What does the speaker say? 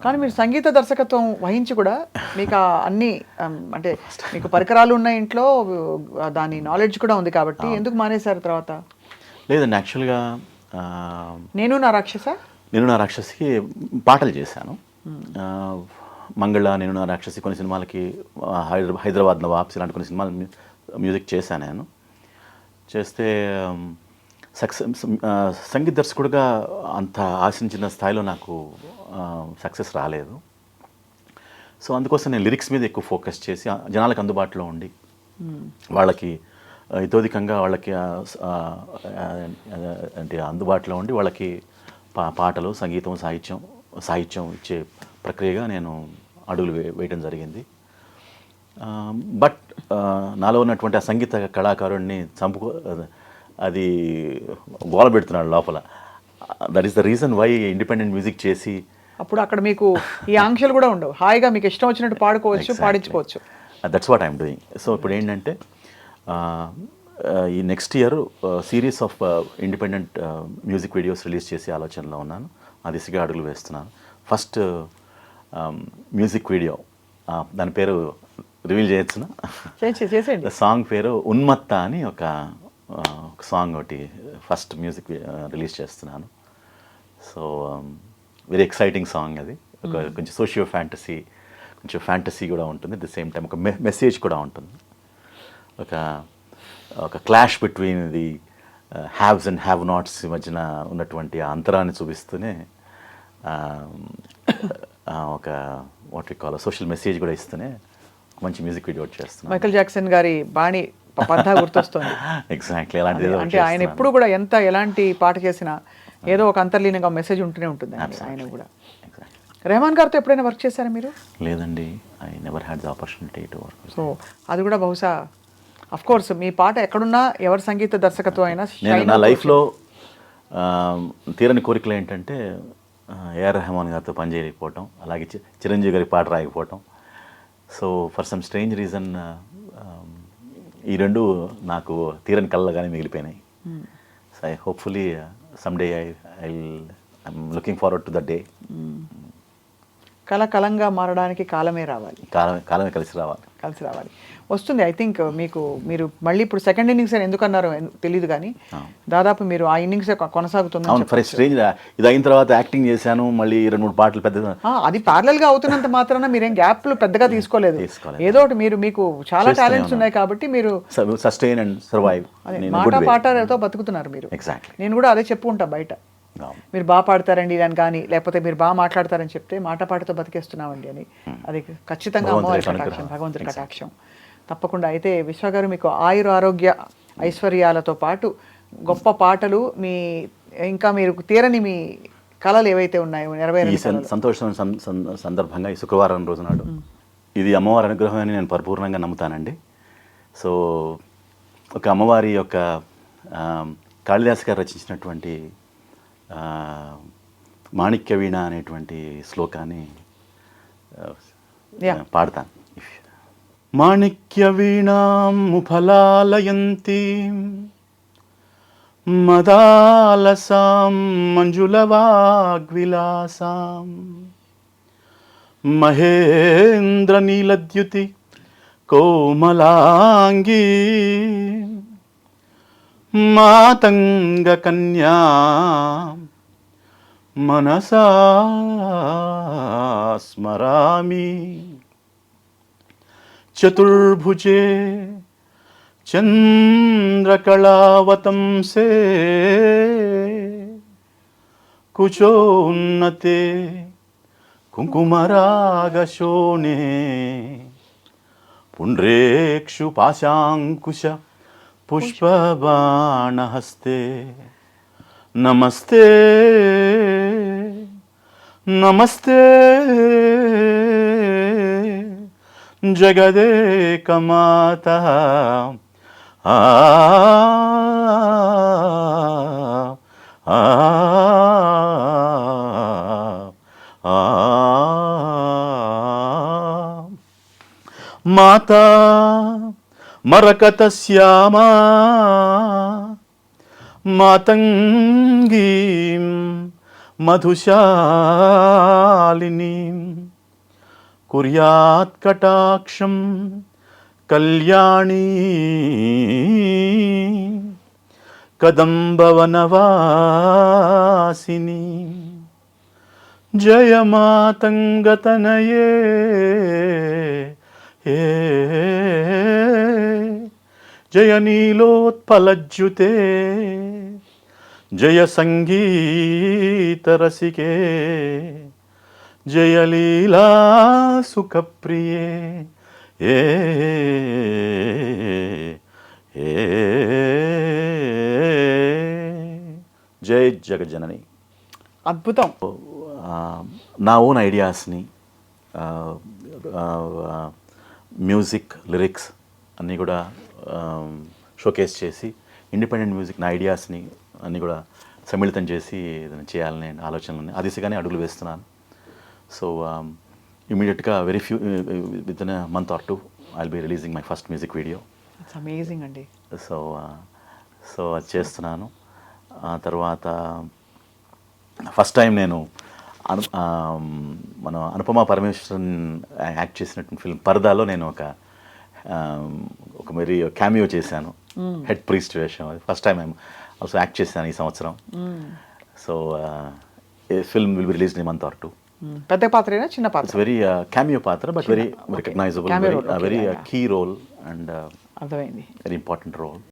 కానీ మీరు సంగీత దర్శకత్వం వహించి కూడా మీకు అన్ని అంటే మీకు పరికరాలు ఉన్న ఇంట్లో దాని నాలెడ్జ్ కూడా ఉంది కాబట్టి ఎందుకు మానేశారు తర్వాత? లేదండి, యాక్చువల్గా నేను నా రాక్షస నేను నా రాక్షసికి పాటలు చేశాను. మంగళ, నేను నా రాక్షసి కొన్ని సినిమాలకి, హైదరాబాద్ నవాబ్స్ ఇలాంటి కొన్ని సినిమాలు మ్యూజిక్ చేశాను నేను. చేస్తే సంగీత దర్శకుడిగా అంత ఆశించిన స్థాయిలో నాకు సక్సెస్ రాలేదు. సో అందుకోసం నేను లిరిక్స్ మీద ఎక్కువ ఫోకస్ చేసి జనాలకు అందుబాటులో ఉండి వాళ్ళకి ఇతోధికంగా వాళ్ళకి అంటే అందుబాటులో ఉండి వాళ్ళకి పాటలు, సంగీతం, సాహిత్యం ఇచ్చే ప్రక్రియగా నేను అడుగులు వేయడం జరిగింది. బట్ నాలో ఉన్నటువంటి ఆ సంగీత కళాకారుడిని అది గోల పెడుతున్నాడు లోపల. That is the reason why independent music చేసి అప్పుడు అక్కడ మీకు ఈ ఆంక్షలు కూడా ఉండవు, హాయిగా మీకు ఇష్టం వచ్చినట్టు పాడుకోవచ్చు, పాడించుకోవచ్చు. That's what I'm doing. So ఇప్పుడు ఏంటంటే ఈ next year series of independent music videos release చేసే ఆలోచనలో ఉన్నాను. ఆ దిశగా అడుగులు వేస్తున్నాను. ఫస్ట్ మ్యూజిక్ వీడియో, దాని పేరు రివీల్ చేయొచ్చునా? చేసేయండి. సాంగ్ పేరు ఉన్మత్త అని ఒక సాంగ్ ఒకటి ఫస్ట్ మ్యూజిక్ రిలీజ్ చేస్తున్నాను. సో వెరీ ఎక్సైటింగ్ సాంగ్ అది. కొంచెం సోషియో ఫ్యాంటసీ, కొంచెం ఫ్యాంటసీ కూడా ఉంటుంది. అట్ ద సేమ్ టైం ఒక మెసేజ్ కూడా ఉంటుంది. ఒక clash between the haves and have nots మధ్యన ఉన్నటువంటి ఆ అంతరాన్ని చూపిస్తూనే ఒక what we call social message కూడా ఇస్తూనే మంచి మ్యూజిక్ వీడియో చేస్తున్నాను. మైకేల్ జాక్సన్ గారి బాణి పంథా గుర్తొస్తుంది. ఎగ్జాక్ట్లీ అలాంటి అంటే ఆయన ఎప్పుడు కూడా ఎలాంటి పాట చేసినా ఏదో ఒక అంతర్లీనంగా మెసేజ్ ఉంటూనే ఉంటుంది ఆయన కూడా. రెహమాన్ గారితో ఎప్పుడైనా వర్క్ చేశారా మీరు? లేదండి, I never had the opportunity to work. So అది కూడా బహుశా అఫ్ కోర్స్ మీ పాట ఎక్కడున్నా ఎవరి సంగీత దర్శకత్వం అయినా నేను నా లైఫ్లో తీరని కోరికలు ఏంటంటే ఏఆర్ రెహమాన్ గారితో పనిచేయకపోవటం, అలాగే చిరంజీవి గారి పాట రాయకపోవటం. So for some strange reason ఈ రెండు నాకు తీరని కళ్ళగానే మిగిలిపోయినాయి. So I hopefully someday I'm looking forward to the day. కలంగా మారడానికి కాలమే రావాలి, కాలమే కలిసి రావాలి. వస్తుంది. ఐ థింక్ మీరు మళ్ళీ ఇప్పుడు సెకండ్ ఇన్నింగ్స్ అని ఎందుకు అన్నారో తెలియదు, కానీ దాదాపు మీరు ఆ ఇన్నింగ్స్ కొనసాగుతుంది. ఫర్ స్ట్రేంజ్ ఇది అయిన తర్వాత యాక్టింగ్ చేశాను, మళ్ళీ 2-3 పాటలు పెద్ద అది ప్యారలల్ గా అవుతున్నంత మాత్రాన మీరేం గ్యాప్లు పెద్దగా తీసుకోలేదు. ఏదో ఒకటి మీకు చాలా టాలెంట్స్ ఉన్నాయి కాబట్టి మీరు సస్టైన్ అండ్ సర్వైవ్. మాట పాటతో బతుకుతున్నారు మీరు. ఎగ్జాక్ట్లీ. నేను కూడా అదే చెప్పుకుంటా బయట, మీరు బాగా పాడతారండి అని కానీ, లేకపోతే మీరు బాగా మాట్లాడతారని చెప్తే మాట పాటతో బతికేస్తున్నామండి అని. అది ఖచ్చితంగా అమ్మవారి కటాక్షం, భగవంతుడి కటాక్షం తప్పకుండా. అయితే విశ్వ గారు, మీకు ఆయుర ఆరోగ్య ఐశ్వర్యాలతో పాటు గొప్ప పాటలు, ఇంకా మీరు తీరని మీ కళలు ఏవైతే ఉన్నాయో నెరవేరే సంతోషం సందర్భంగా ఈ శుక్రవారం రోజు నాడు ఇది అమ్మవారి అనుగ్రహం అని నేను పరిపూర్ణంగా నమ్ముతానండి. సో ఒక అమ్మవారి యొక్క కాళిదాస్ గారు రచించినటువంటి మాణిక్య వీణ అనేటువంటి శ్లోకాన్ని పాడతాను. మాణిక్య వీణాముఫలాలయంతి మదాలసాం మంజులవాగ్విలాసాం మహేంద్ర నీలద్యుతి కోమలాంగీ మాతంగ కన్యా మనసా స్మరామి చతుర్భుజే చంద్రకళావతంసే కుచోన్నతే కుంకుమరాగశోణే పుండ్రేక్షు పాశాంకుశ పుష్పబాణహస్తే నమస్తే నమస్తే జగదేకమాతా ఆ ఆ మాతా మరకతశ్యామా మాతంగీం మధుశాలినీం కుర్యాత్ కటాక్షం కళ్యాణీ కదంబవనవాసిని జయ మాతంగతనయే జయ నీలోత్పలజ్యుతే జయ సంగీతరసికే జయ లీలా సుఖప్రియే ఏ జై జగజ్జనని. అద్భుతం. నా ఓన్ ఐడియాస్ని మ్యూజిక్ లిరిక్స్ అన్నీ కూడా షోకేస్ చేసి ఇండిపెండెంట్ మ్యూజిక్ నా ఐడియాస్ని అన్నీ కూడా సమ్మిళితం చేసి ఏదైనా చేయాలనే ఆలోచనలు ఉన్నాయి. ఆ దిశగానే అడుగులు వేస్తున్నాను. సో ఇమీడియట్గా very few with in month or 2 I'll be releasing my first music video. It's amazing అండి. సో అది చేస్తున్నాను. ఆ తర్వాత ఫస్ట్ టైం నేను మన అనుపమ పరమేశ్వరన్ యాక్ట్ చేసినటువంటి ఫిల్మ్ పరదాలో నేను ఒక మరి క్యామియో చేశాను, హెడ్ ప్రీస్ట్ వేషం. అది first time I'm also act చేశాను ఈ సంవత్సరం. So film will be release in month or 2. పెద్ద పాత్రేనా చిన్న పాత్ర? ఇట్స్ వెరీ క్యామియో పాత్ర but very recognisable, very key role and అర్థమైంది. Very important role.